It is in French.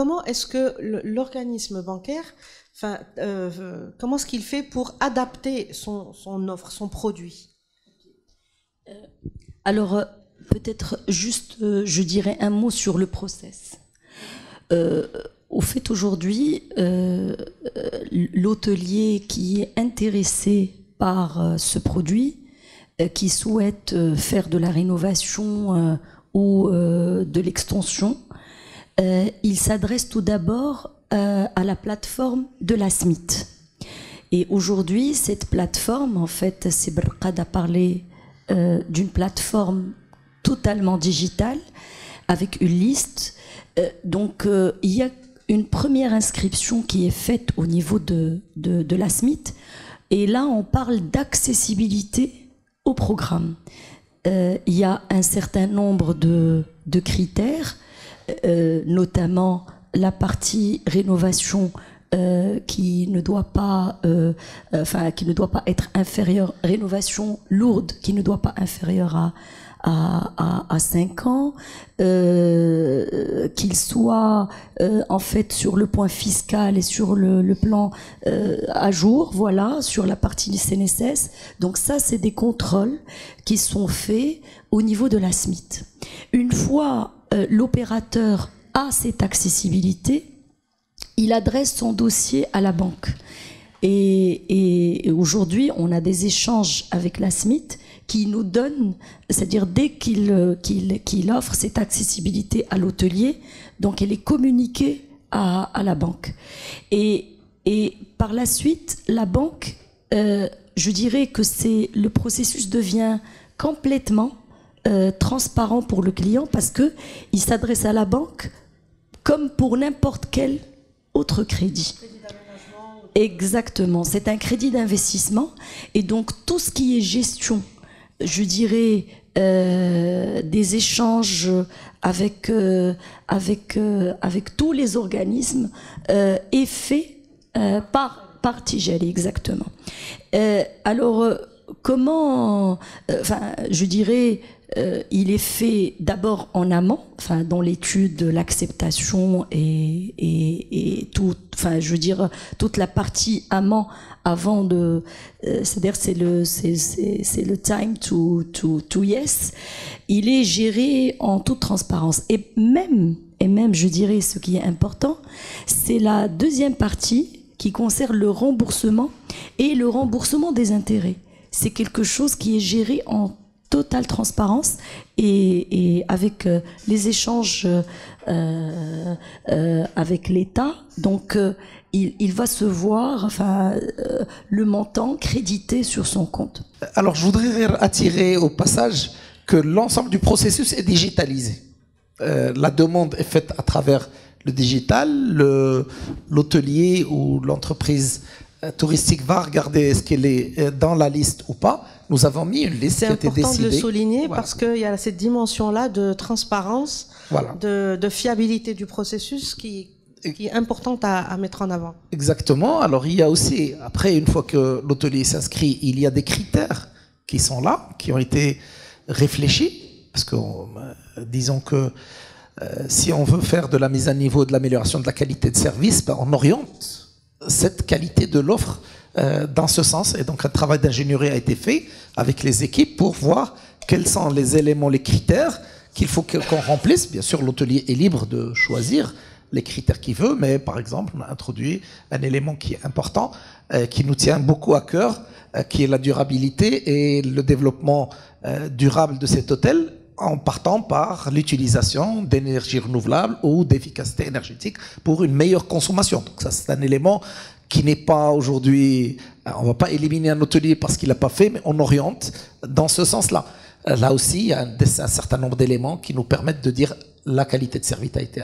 comment est-ce que l'organisme bancaire, comment est-ce qu'il fait pour adapter son offre, son produit? Alors, peut-être juste, je dirais un mot sur le process. Au fait, aujourd'hui, l'hôtelier qui est intéressé par ce produit, qui souhaite faire de la rénovation ou de l'extension, il s'adresse tout d'abord à la plateforme de la SMIT. Et aujourd'hui, cette plateforme, en fait, c'est Berkad a parlé d'une plateforme totalement digitale, avec une liste. Donc, il y a une première inscription qui est faite au niveau de la SMIT. Et là, on parle d'accessibilité au programme. Il y a un certain nombre de critères, notamment la partie rénovation qui ne doit pas être inférieure, rénovation lourde qui ne doit pas inférieure à 5 ans, qu'il soit en fait sur le point fiscal et sur le plan à jour, voilà, sur la partie du CNSS. Donc ça, c'est des contrôles qui sont faits au niveau de la SMIT. Une fois l'opérateur a cette accessibilité, il adresse son dossier à la banque. Et aujourd'hui, on a des échanges avec la SMIT qui nous donne, c'est-à-dire dès qu'il offre cette accessibilité à l'hôtelier, donc elle est communiquée à la banque. Et par la suite, la banque, je dirais que le processus devient complètement transparent pour le client parce qu'il s'adresse à la banque comme pour n'importe quel autre crédit. Exactement, c'est un crédit d'investissement et donc tout ce qui est gestion, je dirais, des échanges avec tous les organismes est fait par Tijari, exactement. Alors, comment, je dirais, il est fait d'abord en amont, dans l'étude de l'acceptation et tout, je veux dire toute la partie amont avant de, c'est-à-dire c'est le time to yes. Il est géré en toute transparence et même je dirais ce qui est important, c'est la deuxième partie qui concerne le remboursement et le remboursement des intérêts. C'est quelque chose qui est géré en totale transparence et avec les échanges avec l'État. Donc, il va se voir le montant crédité sur son compte. Alors, je voudrais attirer au passage que l'ensemble du processus est digitalisé. La demande est faite à travers le digital. L'hôtelier ou l'entreprise touristique va regarder est-ce qu'elle est dans la liste ou pas. Nous avons mis une liste qui a été décidée. C'est important de le souligner parce qu'il y a cette dimension-là de transparence, de fiabilité du processus qui est importante à mettre en avant. Exactement. Alors il y a aussi, après, une fois que l'hôtelier s'inscrit, il y a des critères qui sont là, qui ont été réfléchis. Parce que, disons que si on veut faire de la mise à niveau, de l'amélioration de la qualité de service, on oriente cette qualité de l'offre dans ce sens. Et donc un travail d'ingénierie a été fait avec les équipes pour voir quels sont les éléments, les critères qu'il faut qu'on remplisse. Bien sûr, l'hôtelier est libre de choisir les critères qu'il veut, mais par exemple, on a introduit un élément qui est important, qui nous tient beaucoup à cœur, qui est la durabilité et le développement durable de cet hôtel, en partant par l'utilisation d'énergie renouvelable ou d'efficacité énergétique pour une meilleure consommation. Donc ça, c'est un élément qui n'est pas aujourd'hui... On ne va pas éliminer un hôtelier parce qu'il n'a pas fait, mais on oriente dans ce sens-là. Là aussi, il y a un certain nombre d'éléments qui nous permettent de dire la qualité de service a été...